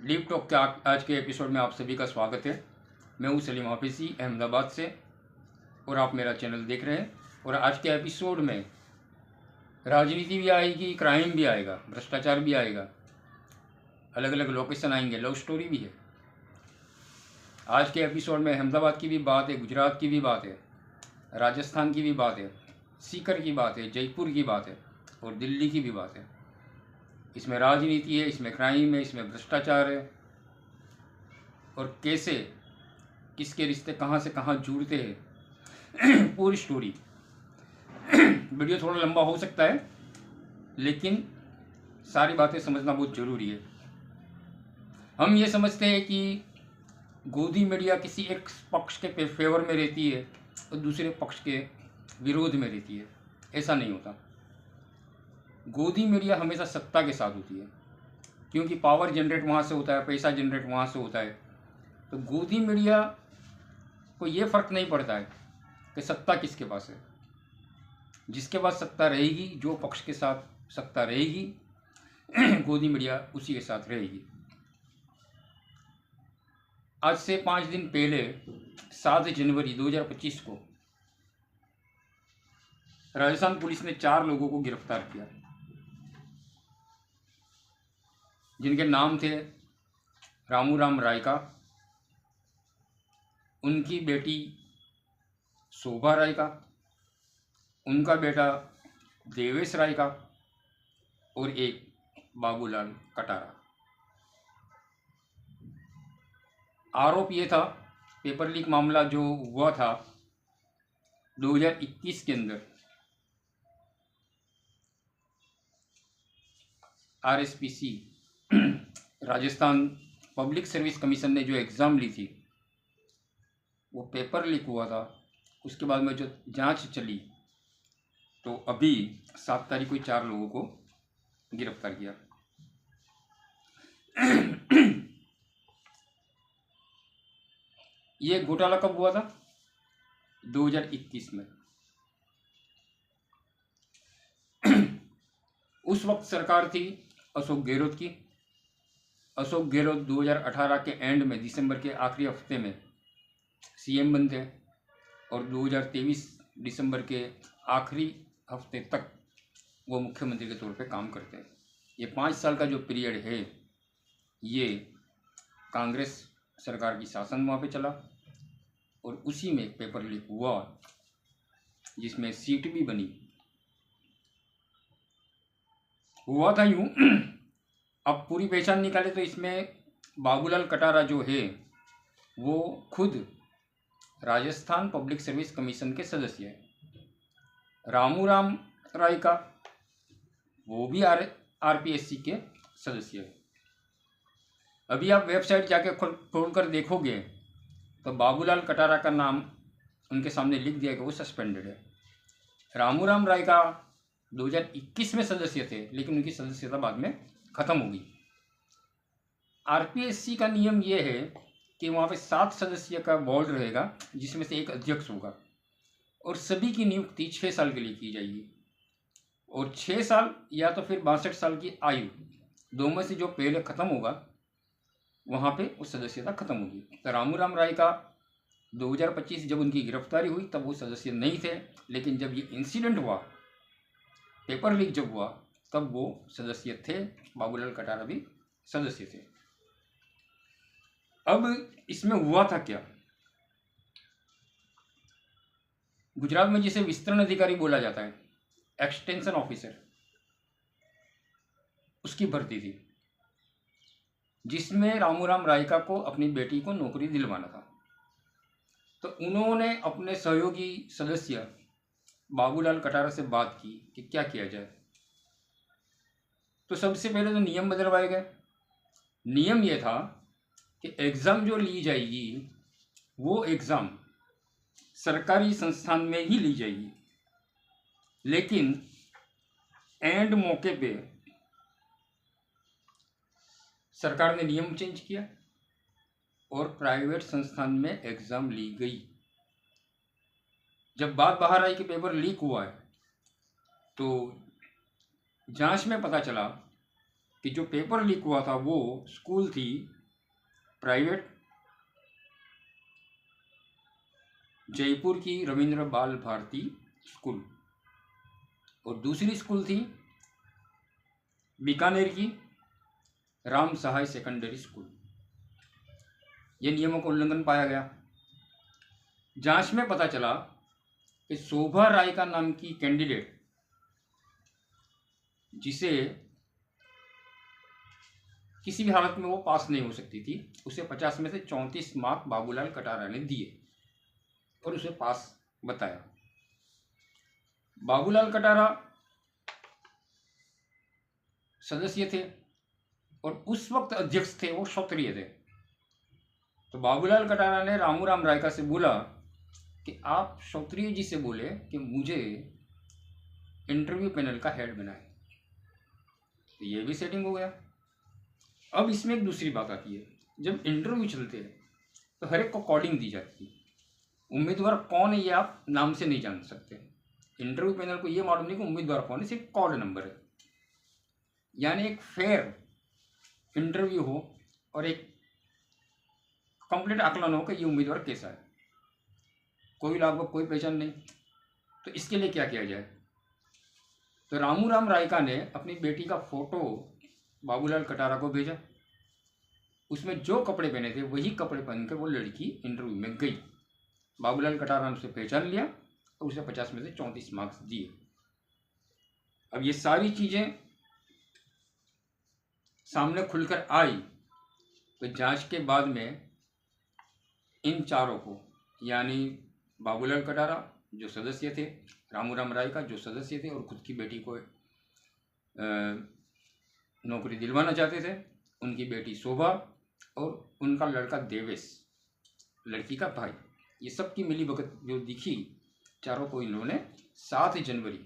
Deep talk के आज के एपिसोड में आप सभी का स्वागत है। मैं हूँ सलीम हाफिज़ी अहमदाबाद से और आप मेरा चैनल देख रहे हैं। और आज के एपिसोड में राजनीति भी आएगी, क्राइम भी आएगा, भ्रष्टाचार भी आएगा, अलग अलग लोकेशन आएंगे, लव स्टोरी भी है। आज के एपिसोड में अहमदाबाद की भी बात है, गुजरात की भी बात है, राजस्थान की भी बात है, सीकर की बात है, जयपुर की बात है और दिल्ली की भी बात है। इसमें राजनीति है, इसमें क्राइम है, इसमें भ्रष्टाचार है और कैसे किसके रिश्ते कहाँ से कहाँ जुड़ते हैं पूरी स्टोरी। वीडियो थोड़ा लंबा हो सकता है लेकिन सारी बातें समझना बहुत ज़रूरी है। हम ये समझते हैं कि गोदी मीडिया किसी एक पक्ष के फेवर में रहती है और दूसरे पक्ष के विरोध में रहती है। ऐसा नहीं होता। गोदी मीडिया हमेशा सत्ता के साथ होती है क्योंकि पावर जनरेट वहाँ से होता है, पैसा जनरेट वहाँ से होता है। तो गोदी मीडिया को ये फ़र्क नहीं पड़ता है कि सत्ता किसके पास है। जिसके पास सत्ता रहेगी, जो पक्ष के साथ सत्ता रहेगी गोदी मीडिया उसी के साथ रहेगी। आज से 5 दिन पहले 7 जनवरी 2025 को राजस्थान पुलिस ने 4 लोगों को गिरफ्तार किया जिनके नाम थे रामूराम रायका, उनकी बेटी शोभा रायका, उनका बेटा देवेश रायका और एक बाबूलाल कटारा। आरोप ये था, पेपर लीक मामला जो हुआ था 2021 के अंदर, RSPC Rajasthan public service commission ने जो एग्ज़ाम ली थी वो पेपर लीक हुआ था। उसके बाद में जो जांच चली तो अभी 7 तारीख को 4 लोगों को गिरफ्तार किया। ये घोटाला कब हुआ था? 2021 में। उस वक्त सरकार थी अशोक गहलोत की। अशोक गहलोत 2018 के एंड में, दिसंबर के आखिरी हफ्ते में CM बनते हैं और 2023 दिसंबर के आखिरी हफ्ते तक वो मुख्यमंत्री के तौर पे काम करते हैं। ये 5 साल का जो पीरियड है ये कांग्रेस सरकार की शासन वहाँ पे चला और उसी में एक पेपर लीक हुआ जिसमें सीट भी बनी। हुआ था यूँ अब पूरी पहचान निकाले तो इसमें बाबूलाल कटारा जो है वो खुद राजस्थान पब्लिक सर्विस कमीशन के सदस्य है। रामूराम रायका वो भी RPSC के सदस्य है। अभी आप वेबसाइट जाके खोल कर देखोगे तो बाबूलाल कटारा का नाम उनके सामने लिख दिया कि वो सस्पेंडेड है। रामूराम रायका 2021 में सदस्य थे लेकिन उनकी सदस्यता बाद में ख़त्म हो गई। RPSC का नियम ये है कि वहाँ पे 7 सदस्य का बोर्ड रहेगा जिसमें से एक अध्यक्ष होगा और सभी की नियुक्ति 6 साल के लिए की जाएगी और 6 साल या तो फिर 62 साल की आयु, दो में से जो पहले ख़त्म होगा वहाँ पे उस सदस्यता ख़त्म होगी। तो रामूराम रायका 2025 जब उनकी गिरफ्तारी हुई तब वो सदस्य नहीं थे, लेकिन जब ये इंसिडेंट हुआ, पेपर लीक जब हुआ, तब वो सदस्य थे। बाबूलाल कटारा भी सदस्य थे। अब इसमें हुआ था क्या? गुजरात में जिसे विस्तरण अधिकारी बोला जाता है, एक्सटेंशन ऑफिसर, उसकी भर्ती थी जिसमें रामूराम रायका को अपनी बेटी को नौकरी दिलवाना था। तो उन्होंने अपने सहयोगी सदस्य बाबूलाल कटारा से बात की कि क्या किया जाए। तो सबसे पहले तो नियम बदलवाए गए। नियम यह था कि एग्ज़ाम जो ली जाएगी वो एग्ज़ाम सरकारी संस्थान में ही ली जाएगी, लेकिन एंड मौके पे सरकार ने नियम चेंज किया और प्राइवेट संस्थान में एग्ज़ाम ली गई। जब बात बाहर आई कि पेपर लीक हुआ है तो जांच में पता चला कि जो पेपर लीक हुआ था वो स्कूल थी प्राइवेट जयपुर की रविंद्र बाल भारती स्कूल, और दूसरी स्कूल थी बीकानेर की राम सहाय सेकेंडरी स्कूल। ये नियमों का उल्लंघन पाया गया। जांच में पता चला कि शोभा राय नाम की कैंडिडेट, जिसे किसी भी हालत में वो पास नहीं हो सकती थी, उसे 50 में से 34 मार्क बाबूलाल कटारा ने दिए और उसे पास बताया। बाबूलाल कटारा सदस्य थे और उस वक्त अध्यक्ष थे वो क्षत्रिय थे। तो बाबूलाल कटारा ने रामूराम रायका से बोला कि आप क्षत्रिय जी से बोले कि मुझे इंटरव्यू पैनल का हेड बनाए। तो ये भी सेटिंग हो गया। अब इसमें एक दूसरी बात आती है, जब इंटरव्यू चलते हैं तो हर एक को कॉडिंग दी जाती है। उम्मीदवार कौन है ये आप नाम से नहीं जान सकते। इंटरव्यू पैनल को ये मालूम नहीं कि उम्मीदवार कौन है, सिर्फ कॉड नंबर है। यानी एक फेयर इंटरव्यू हो और एक कंप्लीट आकलन हो कि ये उम्मीदवार कैसा है। कोई लगभग कोई पहचान नहीं। तो इसके लिए क्या किया जाए? तो रामूराम रायका ने अपनी बेटी का फोटो बाबूलाल कटारा को भेजा। उसमें जो कपड़े पहने थे वही कपड़े पहनकर वो लड़की इंटरव्यू में गई। बाबूलाल कटारा ने उसे पहचान लिया और उसे 50 में से 34 मार्क्स दिए। अब ये सारी चीजें सामने खुलकर आई तो जांच के बाद में इन चारों को, यानी बाबूलाल कटारा जो सदस्य थे, रामूराम रायका जो सदस्य थे और खुद की बेटी को नौकरी दिलवाना चाहते थे, उनकी बेटी शोभा और उनका लड़का देवेश, लड़की का भाई, ये सब की मिली भगत जो दिखी, चारों को इन्होंने 7 जनवरी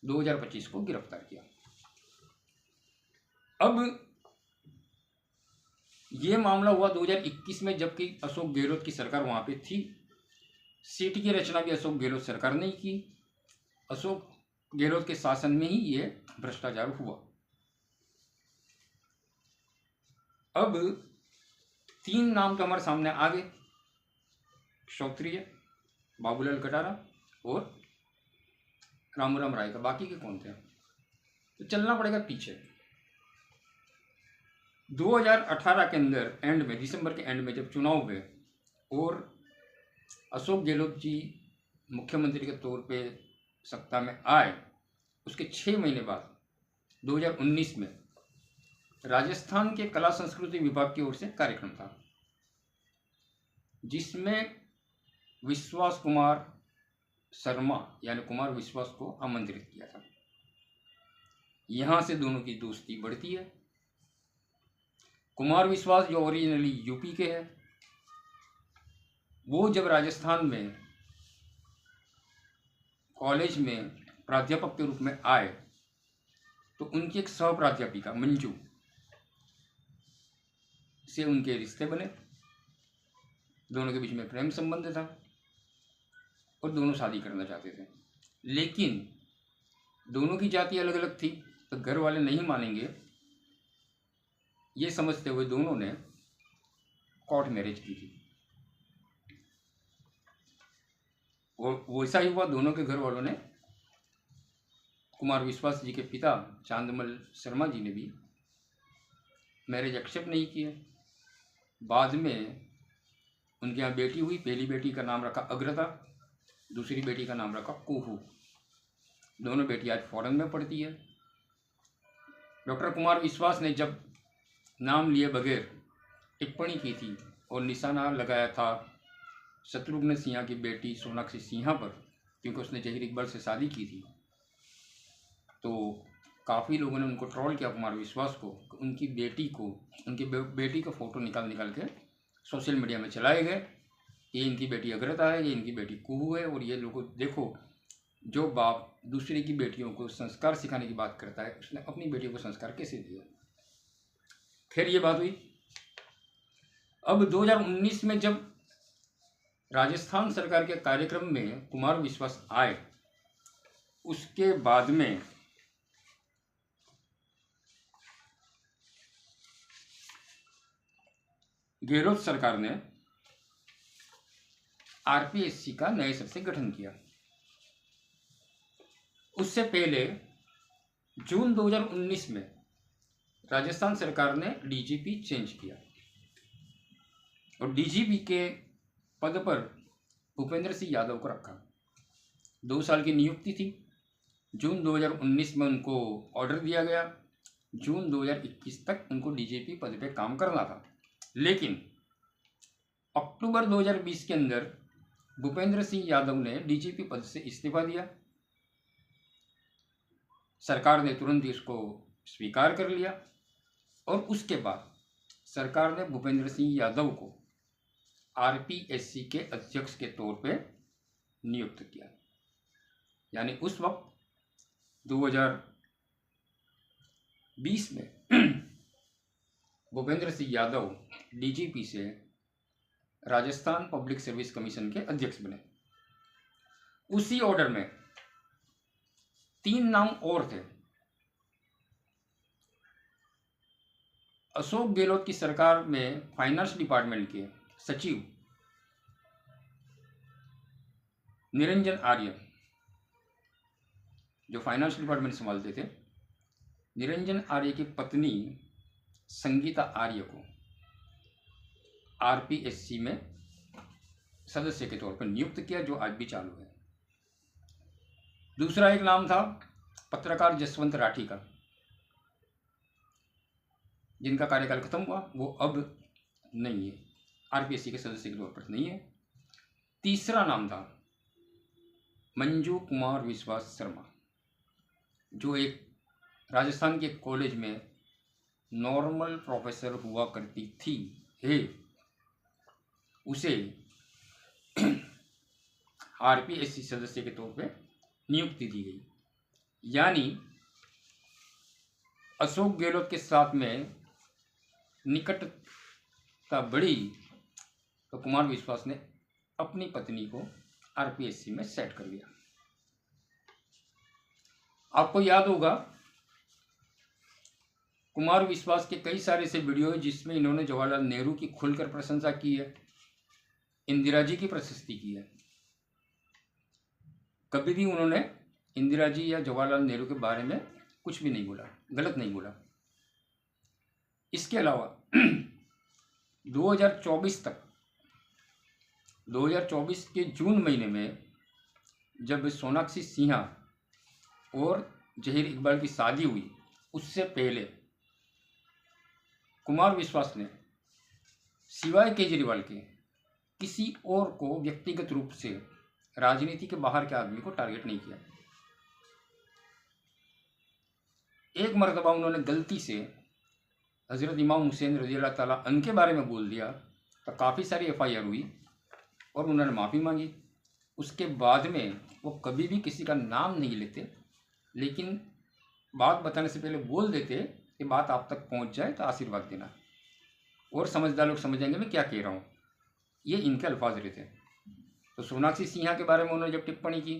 2025 को गिरफ्तार किया। अब ये मामला हुआ 2021 में, जबकि अशोक गहलोत की सरकार वहां पे थी। सीट की रचना भी अशोक गहलोत सरकार ने की। अशोक गहलोत के शासन में ही ये भ्रष्टाचार हुआ। अब 3 नाम तो हमारे सामने आ गए, क्षत्रिय, बाबूलाल कटारा और रामूराम रायका। बाकी के कौन थे? तो चलना पड़ेगा पीछे। 2018 के अंदर एंड में, दिसंबर के एंड में जब चुनाव हुए और अशोक गहलोत जी मुख्यमंत्री के तौर पे सत्ता में आए, उसके 6 महीने बाद 2019 में राजस्थान के कला संस्कृति विभाग की ओर से कार्यक्रम था, जिसमें विश्वास कुमार शर्मा यानी कुमार विश्वास को आमंत्रित किया था। यहां से दोनों की दोस्ती बढ़ती है। कुमार विश्वास जो ओरिजिनली यूपी के हैं, वो जब राजस्थान में कॉलेज में प्राध्यापक के रूप में आए तो उनकी एक सहप्राध्यापिका मंजू से उनके रिश्ते बने। दोनों के बीच में प्रेम संबंध था और दोनों शादी करना चाहते थे, लेकिन दोनों की जाति अलग अलग थी तो घर वाले नहीं मानेंगे, ये समझते हुए दोनों ने कोर्ट मैरिज की थी। और वैसा ही हुआ, दोनों के घर वालों ने, कुमार विश्वास जी के पिता चांदमल शर्मा जी ने भी मैरिज एक्सेप्ट नहीं किया। बाद में उनके यहाँ बेटी हुई। पहली बेटी का नाम रखा अग्रता, दूसरी बेटी का नाम रखा कुहू। दोनों बेटी आज फॉरेन में पढ़ती है। डॉक्टर कुमार विश्वास ने जब नाम लिए बगैर टिप्पणी की थी और निशाना लगाया था शत्रुघ्न सिन्हा की बेटी सोनाक्षी सिन्हा पर, क्योंकि उसने जहीर इकबाल से शादी की थी, तो काफ़ी लोगों ने उनको ट्रोल किया, कुमार विश्वास को। उनकी बेटी का फ़ोटो निकाल के सोशल मीडिया में चलाए गए। ये इनकी बेटी अग्रता है, ये इनकी बेटी कुहू है, और ये लोगों देखो, जो बाप दूसरे की बेटियों को संस्कार सिखाने की बात करता है, उसने अपनी बेटी को संस्कार कैसे दिया। खैर ये बात हुई। अब 2019 में जब राजस्थान सरकार के कार्यक्रम में कुमार विश्वास आए, उसके बाद में गहलोत सरकार ने आरपीएससी का नए सिरे से गठन किया। उससे पहले जून 2019 में राजस्थान सरकार ने डीजीपी चेंज किया और डीजीपी के पद पर भूपेंद्र सिंह यादव को रखा। 2 साल की नियुक्ति थी। जून 2019 में उनको ऑर्डर दिया गया। जून 2021 तक उनको डीजीपी पद पे काम करना था, लेकिन अक्टूबर 2020 के अंदर भूपेंद्र सिंह यादव ने डीजीपी पद से इस्तीफा दिया। सरकार ने तुरंत इसको स्वीकार कर लिया और उसके बाद सरकार ने भूपेंद्र सिंह यादव को आरपीएससी के अध्यक्ष के तौर पे नियुक्त किया। यानी उस वक्त 2020 में भूपेंद्र सिंह यादव डीजीपी से राजस्थान पब्लिक सर्विस कमीशन के अध्यक्ष बने। उसी ऑर्डर में 3 नाम और थे। अशोक गहलोत की सरकार में फाइनेंस डिपार्टमेंट के सचिव निरंजन आर्य, जो फाइनेंस डिपार्टमेंट संभालते थे, निरंजन आर्य की पत्नी संगीता आर्य को आरपीएससी में सदस्य के तौर पर नियुक्त किया, जो आज भी चालू है। दूसरा एक नाम था पत्रकार जसवंत राठी का, जिनका कार्यकाल खत्म हुआ, वो अब नहीं है, आरपीएससी के सदस्य के तौर पर नहीं है। तीसरा नाम था मंजू कुमार विश्वास शर्मा, जो एक राजस्थान के कॉलेज में नॉर्मल प्रोफेसर हुआ करती थी है, उसे आरपीएससी सदस्य के तौर पे नियुक्ति दी गई। यानी अशोक गहलोत के साथ में निकटता बढ़ी तो कुमार विश्वास ने अपनी पत्नी को आरपीएससी में सेट कर लिया। आपको याद होगा कुमार विश्वास के कई सारे ऐसे वीडियो हैं जिसमें इन्होंने जवाहरलाल नेहरू की खुलकर प्रशंसा की है, इंदिरा जी की प्रशस्ति की है। कभी भी उन्होंने इंदिरा जी या जवाहरलाल नेहरू के बारे में कुछ भी नहीं बोला, गलत नहीं बोला। इसके अलावा 2024 तक, 2024 के जून महीने में जब सोनाक्षी सिन्हा और जहीर इकबाल की शादी हुई, उससे पहले कुमार विश्वास ने सिवाय केजरीवाल के किसी और को व्यक्तिगत रूप से राजनीति के बाहर के आदमी को टारगेट नहीं किया। एक मर्तबा उन्होंने गलती से हज़रत इमाम हुसैन रज़ी अल्लाह ताला अन्हु के बारे में बोल दिया तो काफ़ी सारी एफआईआर हुई और उन्होंने माफ़ी मांगी। उसके बाद में वो कभी भी किसी का नाम नहीं लेते, लेकिन बात बताने से पहले बोल देते कि बात आप तक पहुंच जाए तो आशीर्वाद देना, और समझदार लोग समझेंगे मैं क्या कह रहा हूँ। ये इनके अल्फाज रहते हैं। तो सोनाक्षी सिन्हा के बारे में उन्होंने जब टिप्पणी की,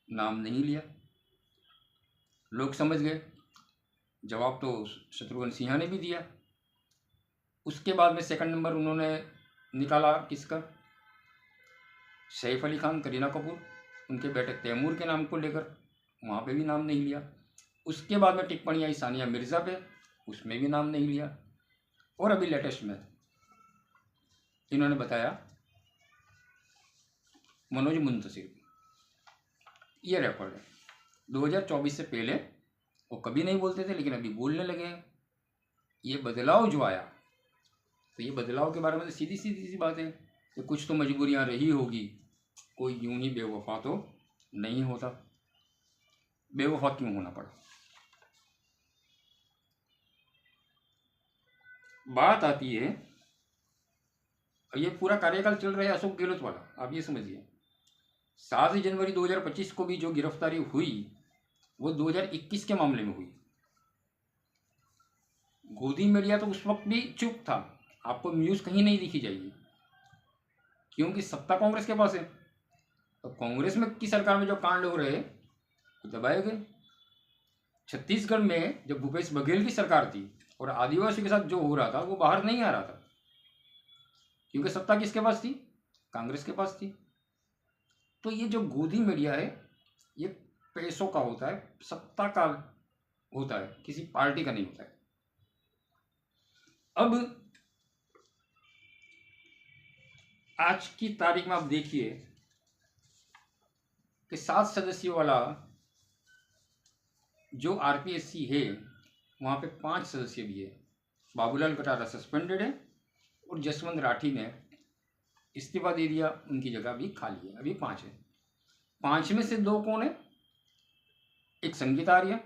नाम नहीं लिया, लोग समझ गए। जवाब तो शत्रुघ्न सिन्हा ने भी दिया। उसके बाद में सेकंड नंबर उन्होंने निकाला किसका, सैफ अली खान, करीना कपूर, उनके बेटे तैमूर के नाम को लेकर, वहाँ पे भी नाम नहीं लिया। उसके बाद में टिप्पणी आई सानिया मिर्ज़ा पे, उसमें भी नाम नहीं लिया। और अभी लेटेस्ट में इन्होंने बताया मनोज मुंतशिर, ये रिकॉर्ड है। 2024 से पहले वो कभी नहीं बोलते थे, लेकिन अभी बोलने लगे हैं। ये बदलाव जो आया, तो ये बदलाव के बारे में तो सीधी सी बात है कि कुछ तो मजबूरियां रही होगी, कोई यूं ही बेवफा तो नहीं होता। बेवफा क्यों होना पड़ा? बात आती है, ये पूरा कार्यकाल चल रहा है अशोक गहलोत वाला, आप ये समझिए। 7 जनवरी 2025 को भी जो गिरफ्तारी हुई वो 2021 के मामले में हुई। गोदी मीडिया तो उस वक्त भी चुप था, आपको न्यूज़ कहीं नहीं दिखी जाएगी, क्योंकि सत्ता कांग्रेस के पास है। तो कांग्रेस में की सरकार में जो कांड हो रहे वो दबाए गए। छत्तीसगढ़ में जब भूपेश बघेल की सरकार थी और आदिवासी के साथ जो हो रहा था वो बाहर नहीं आ रहा था, क्योंकि सत्ता किसके पास थी? कांग्रेस के पास थी। तो ये जो गोदी मीडिया है ये पैसों का होता है, सत्ता का होता है, किसी पार्टी का नहीं होता है। अब आज की तारीख में आप देखिए कि 7 सदस्यों वाला जो आरपीएससी है वहाँ पे 5 सदस्य भी है। बाबूलाल कटारा सस्पेंडेड है और जसवंत राठी ने इस्तीफा दे दिया, उनकी जगह भी खाली है। अभी 5 है। 5 में से 2 कौन है? एक संगीता आर्य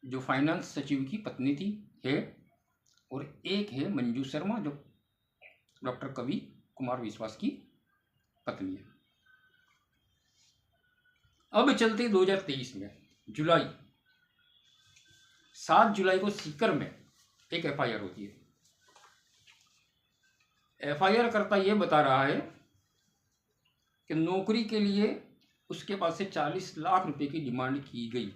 जो फाइनेंस सचिव की पत्नी थी है, और एक है मंजू शर्मा जो डॉक्टर कवि कुमार विश्वास की पत्नी है। अब चलते 2023 में जुलाई 7 जुलाई को सीकर में एक एफआईआर होती है। एफआईआर करता यह बता रहा है कि नौकरी के लिए उसके पास से 40 लाख रुपए की डिमांड की गई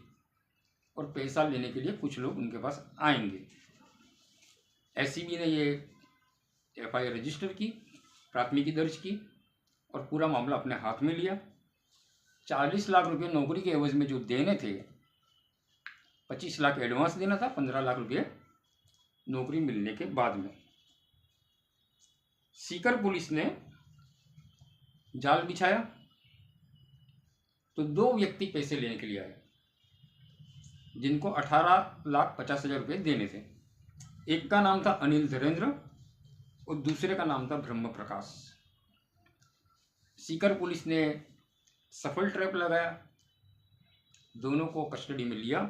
और पैसा लेने के लिए कुछ लोग उनके पास आएंगे। एसीबी ने ये एफआईआर रजिस्टर की, प्राथमिकी दर्ज की और पूरा मामला अपने हाथ में लिया। 40 लाख रुपए नौकरी के एवज में जो देने थे, 25 लाख एडवांस देना था, 15 लाख रुपए नौकरी मिलने के बाद में। सीकर पुलिस ने जाल बिछाया तो 2 व्यक्ति पैसे लेने के लिए आए जिनको 18,50,000 रुपये देने थे। एक का नाम था अनिल धीरेन्द्र और दूसरे का नाम था ब्रह्म प्रकाश। सीकर पुलिस ने सफल ट्रैप लगाया, दोनों को कस्टडी में लिया।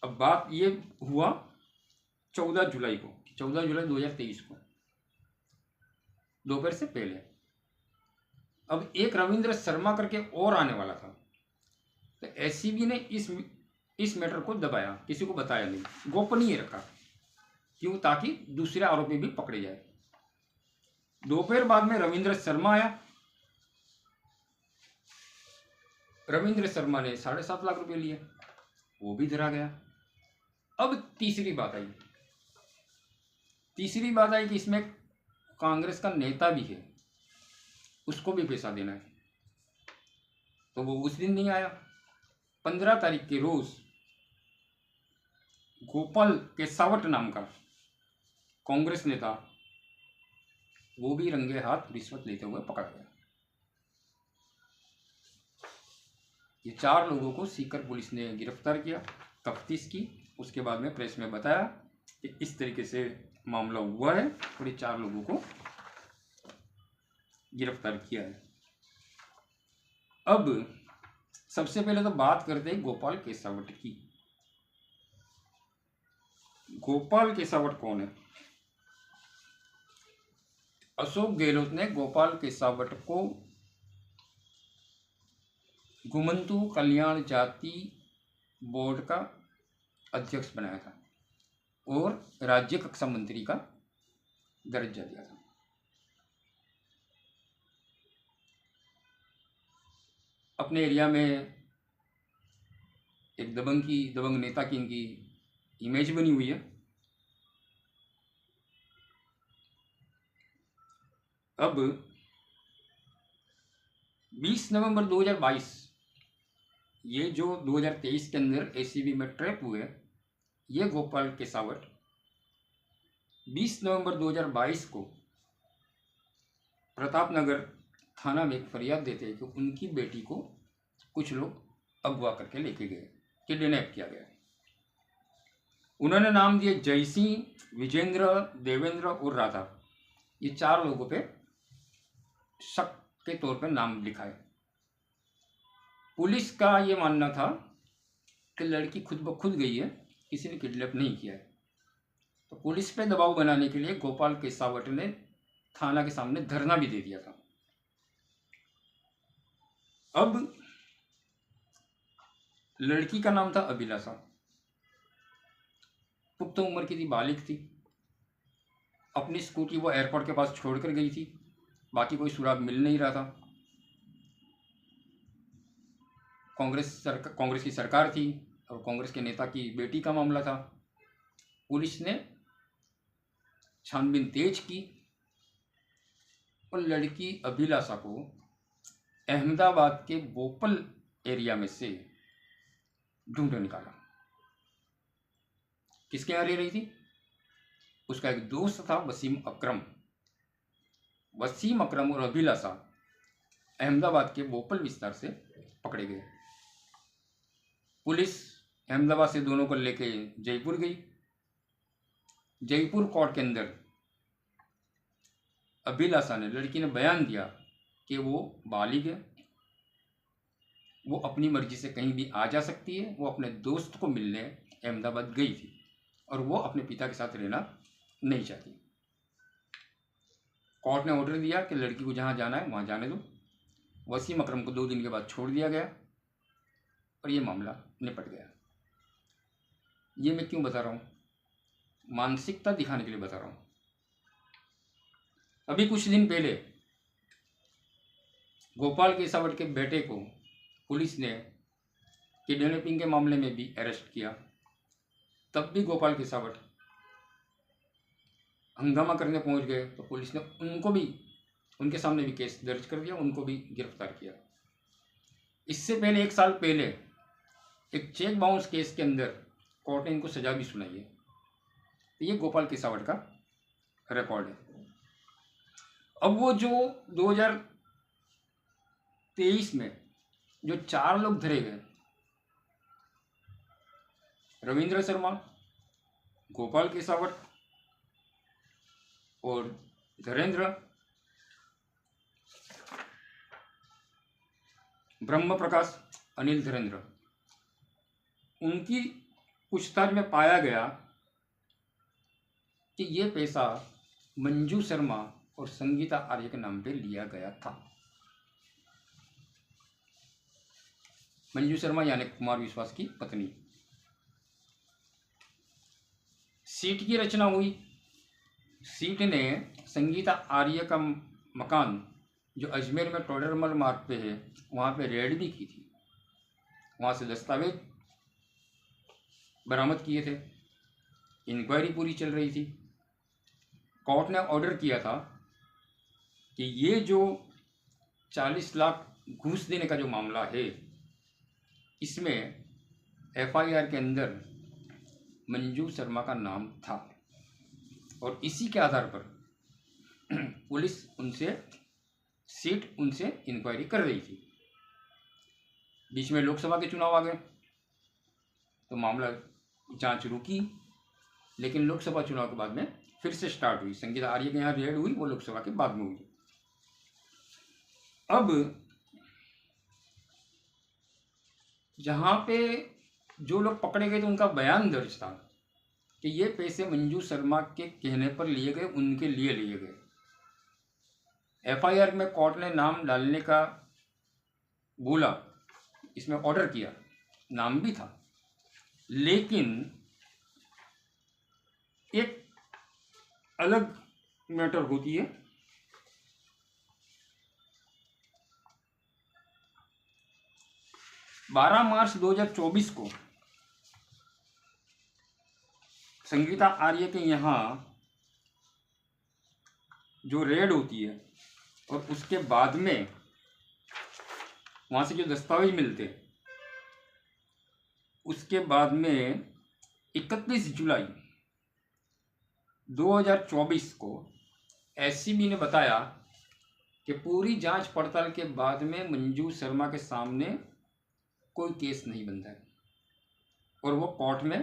अब बात ये हुआ 14 जुलाई को, 14 जुलाई 2023 को, दोपहर से पहले। अब एक रविंद्र शर्मा करके और आने वाला था, तो एसीबी ने इस मैटर को दबाया, किसी को बताया नहीं, गोपनीय रखा। क्यों? ताकि दूसरे आरोपी भी पकड़े जाए। दोपहर बाद में रविंद्र शर्मा आया। रविंद्र शर्मा ने 7.5 लाख रुपए लिए, वो भी धरा गया। अब तीसरी बात आई कि इसमें कांग्रेस का नेता भी है, उसको भी पैसा देना है, तो वो उस दिन नहीं आया। 15 तारीख के रोज गोपाल केसावट नाम का कांग्रेस नेता, वो भी रंगे हाथ रिश्वत लेते हुए पकड़ा गया। ये 4 लोगों को सीकर पुलिस ने गिरफ्तार किया, तफ्तीश की, उसके बाद में प्रेस में बताया कि इस तरीके से मामला हुआ है और ये 4 लोगों को गिरफ्तार किया है। अब सबसे पहले तो बात करते हैं गोपाल केसावट की। गोपाल केसावट कौन है? अशोक गहलोत ने गोपाल केसावट को घुमंतु कल्याण जाति बोर्ड का अध्यक्ष बनाया था और राज्य कक्षा मंत्री का दर्जा दिया था। अपने एरिया में एक दबंग नेता की इनकी इमेज बनी हुई है। अब 20 नवंबर 2022 ये जो 2023 के अंदर एसीबी में ट्रैप हुए, ये गोपाल केसावट 20 नवंबर 2022 को प्रतापनगर थाना में एक फरियाद देते हैं कि उनकी बेटी को कुछ लोग अगवा करके लेके गए, किडनैप किया गया। उन्होंने नाम दिए जयसिंह, विजेंद्र, देवेंद्र और राधा। ये 4 लोगों पे शक के तौर पर नाम लिखा है। पुलिस का ये मानना था कि लड़की खुद ब खुद गई है, किसी ने किडनैप नहीं किया है। तो पुलिस पे दबाव बनाने के लिए गोपाल केसावट ने थाना के सामने धरना भी दे दिया था। अब लड़की का नाम था अभिलाषा, पुख्त उम्र की थी, बालिग थी। अपनी स्कूटी वो एयरपोर्ट के पास छोड़कर गई थी, बाकी कोई सुराग मिल नहीं रहा था। कांग्रेस की सरकार थी और कांग्रेस के नेता की बेटी का मामला था। पुलिस ने छानबीन तेज की और लड़की अभिलाषा को अहमदाबाद के बोपल एरिया में से ढूंढ निकाला। किसके यहाँ रह रही थी? उसका एक दोस्त था वसीम अकरम। वसीम अकरम और अभिलाषा अहमदाबाद के बोपल विस्तार से पकड़े गए। पुलिस अहमदाबाद से दोनों को लेके जयपुर गई। जयपुर कोर्ट के अंदर अभिलाषा ने, लड़की ने बयान दिया कि वो बालिग है, वो अपनी मर्जी से कहीं भी आ जा सकती है। वो अपने दोस्त को मिलने अहमदाबाद गई थी और वो अपने पिता के साथ रहना नहीं चाहती। कोर्ट ने ऑर्डर दिया कि लड़की को जहाँ जाना है वहाँ जाने दो। वसीम अकरम को 2 दिन के बाद छोड़ दिया गया और ये मामला निपट गया। ये मैं क्यों बता रहा हूँ? मानसिकता दिखाने के लिए बता रहा हूँ। अभी कुछ दिन पहले गोपाल केसावट के बेटे को पुलिस ने किडनैपिंग के मामले में भी अरेस्ट किया। तब भी गोपाल केसावट हंगामा करने पहुंच गए तो पुलिस ने उनको भी, उनके सामने भी केस दर्ज कर दिया, उनको भी गिरफ्तार किया। इससे पहले 1 साल पहले एक चेक बाउंस केस के अंदर कोर्ट ने इनको सजा भी सुनाई है। तो ये गोपाल केसावट का रिकॉर्ड है। अब वो जो 2023 में जो 4 लोग धरे गए, रविंद्र शर्मा, गोपाल केसावट और धीरेन्द्र, ब्रह्म प्रकाश, अनिल धीरेन्द्र, उनकी पूछताछ में पाया गया कि ये पैसा मंजू शर्मा और संगीता आर्य के नाम पे लिया गया था। मंजू शर्मा यानी कुमार विश्वास की पत्नी। सीट की रचना हुई। सीट ने संगीता आर्य का मकान जो अजमेर में टोडरमल मार्ग पे है वहाँ पे रेड भी की थी। वहाँ से दस्तावेज बरामद किए थे। इंक्वायरी पूरी चल रही थी। कोर्ट ने ऑर्डर किया था कि ये जो 40 लाख घूस देने का जो मामला है, इसमें एफआईआर के अंदर मंजू शर्मा का नाम था और इसी के आधार पर पुलिस उनसे, सीट उनसे इंक्वायरी कर रही थी। बीच में लोकसभा के चुनाव आ गए तो मामला जांच रुकी, लेकिन लोकसभा चुनाव के बाद में फिर से स्टार्ट हुई। संगीता आर्य के यहाँ रेड हुई, वो लोकसभा के बाद में हुई। अब जहाँ पे जो लोग पकड़े गए थे उनका बयान दर्ज था कि ये पैसे मंजू शर्मा के कहने पर लिए गए, उनके लिए लिए गए। एफआईआर में कोर्ट ने नाम डालने का बोला, इसमें ऑर्डर किया, नाम भी था, लेकिन एक अलग मैटर होती है। बारह मार्च 2024 को संगीता आर्य के यहाँ जो रेड होती है और उसके बाद में वहाँ से जो दस्तावेज मिलते, उसके बाद में 31 जुलाई 2024 को एससीबी ने बताया कि पूरी जांच पड़ताल के बाद में मंजू शर्मा के सामने कोई केस नहीं बनता है और वो कोर्ट में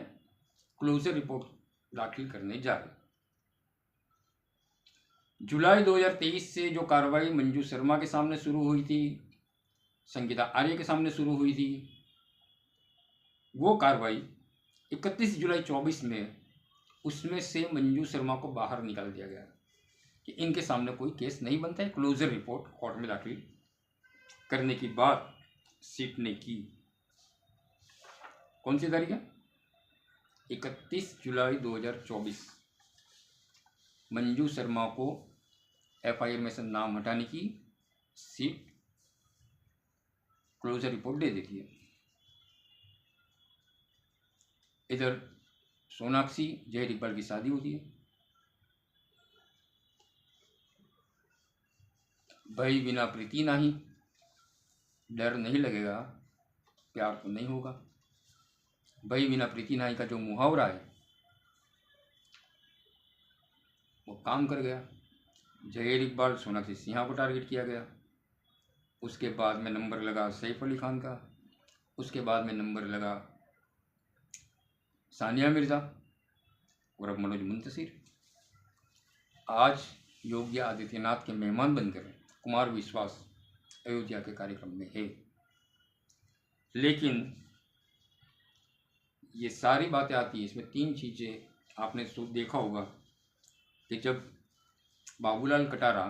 क्लोजर रिपोर्ट दाखिल करने जा रहे। जुलाई 2023 से जो कार्रवाई मंजू शर्मा के सामने शुरू हुई थी, संगीता आर्य के सामने शुरू हुई थी, वो कार्रवाई 31 जुलाई 24 में उसमें से मंजू शर्मा को बाहर निकाल दिया गया कि इनके सामने कोई केस नहीं बनता है। क्लोजर रिपोर्ट कोर्ट में दाखिल करने की बात सीट ने की। कौन सी तारीख है? 31 जुलाई 2024। मंजू शर्मा को एफआईआर में से नाम हटाने की सीट क्लोजर रिपोर्ट दे देती है। इधर सोनाक्षी जयरिपाल की शादी होती है। भय बिना प्रीति नाही, डर नहीं लगेगा प्यार तो नहीं होगा। भय बिना प्रीति नाही का जो मुहावरा है वो काम कर गया। जहीर इकबाल, सोनाक्षी सिन्हा को टारगेट किया गया। उसके बाद में नंबर लगा सैफ अली खान का, उसके बाद में नंबर लगा सानिया मिर्ज़ा और अब मनोज मुंतशिर। आज योगी आदित्यनाथ के मेहमान बनकर कुमार विश्वास अयोध्या के कार्यक्रम में है। लेकिन ये सारी बातें आती है, इसमें तीन चीज़ें आपने देखा होगा कि जब बाबूलाल कटारा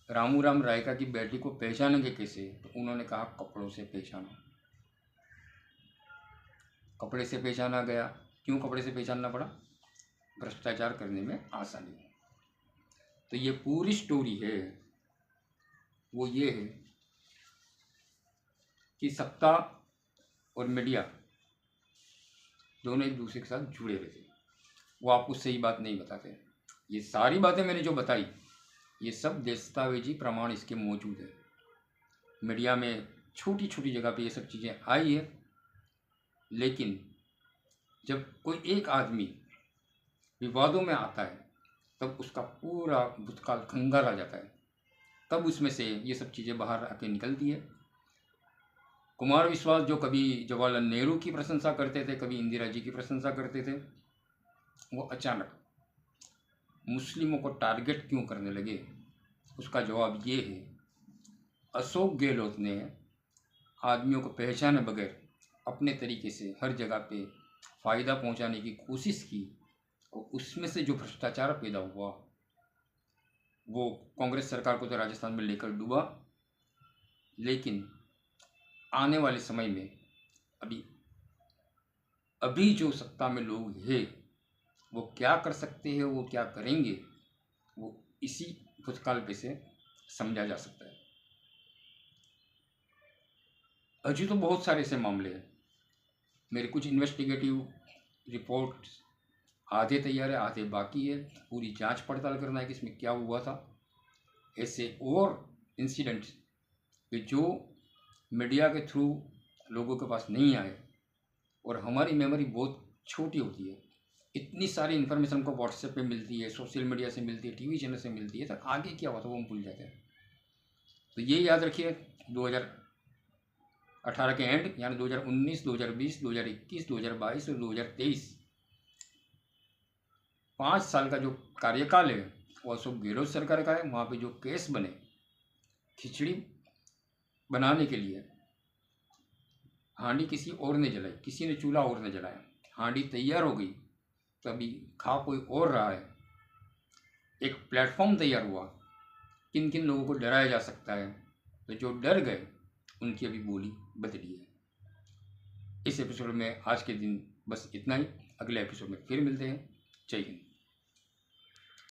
रामू राम रायका की बेटी को पहचानेंगे कैसे, तो उन्होंने कहा कपड़ों से पहचानो। कपड़े से पहचाना गया। क्यों कपड़े से पहचानना पड़ा? भ्रष्टाचार करने में आसानी हो। तो ये पूरी स्टोरी है वो ये है कि सत्ता और मीडिया दोनों एक दूसरे के साथ जुड़े रहते हैं, वो आपको सही बात नहीं बताते। ये सारी बातें मैंने जो बताई ये सब दस्तावेजी प्रमाण इसके मौजूद है। मीडिया में छोटी छोटी जगह पे ये सब चीज़ें आई है, लेकिन जब कोई एक आदमी विवादों में आता है तब उसका पूरा भूतकाल खंगाल आ जाता है, तब उसमें से ये सब चीज़ें बाहर आके निकलती है। कुमार विश्वास जो कभी जवाहरलाल नेहरू की प्रशंसा करते थे, कभी इंदिरा जी की प्रशंसा करते थे, वो अचानक मुस्लिमों को टारगेट क्यों करने लगे? उसका जवाब ये है, अशोक गहलोत ने आदमियों को पहचाने बगैर अपने तरीके से हर जगह पे फ़ायदा पहुंचाने की कोशिश की और उसमें से जो भ्रष्टाचार पैदा हुआ वो कांग्रेस सरकार को तो राजस्थान में लेकर डूबा। लेकिन आने वाले समय में अभी जो सत्ता में लोग हैं वो क्या कर सकते हैं, वो क्या करेंगे, वो इसी भूतकाल पे से समझा जा सकता है। अभी तो बहुत सारे ऐसे मामले हैं। मेरे कुछ इन्वेस्टिगेटिव रिपोर्ट आधे तैयार है, आधे बाकी है। पूरी जांच पड़ताल करना है कि इसमें क्या हुआ था। ऐसे और इंसिडेंट्स कि जो मीडिया के थ्रू लोगों के पास नहीं आए, और हमारी मेमोरी बहुत छोटी होती है, इतनी सारी इन्फॉर्मेशन हमको व्हाट्सएप पे मिलती है, सोशल मीडिया से मिलती है, टीवी चैनल से मिलती है, तो आगे क्या हुआ था वो हम भूल जाते हैं। तो ये याद रखिए, 2018 के एंड यानी 2019, 2020, 2021, 2022 और 2023 5 साल का जो कार्यकाल है वो अशोक गहलोत सरकार का है। वहाँ पे जो केस बने, खिचड़ी बनाने के लिए हांडी किसी और ने जलाई, किसी ने चूल्हा और ने जलाया, हांडी तैयार हो गई, तभी खा कोई और रहा है। एक प्लेटफॉर्म तैयार हुआ, किन किन लोगों को डराया जा सकता है, तो जो डर गए उनकी अभी बोली बदली है। इस एपिसोड में आज के दिन बस इतना ही। अगले एपिसोड में फिर मिलते हैं। जय हिंद।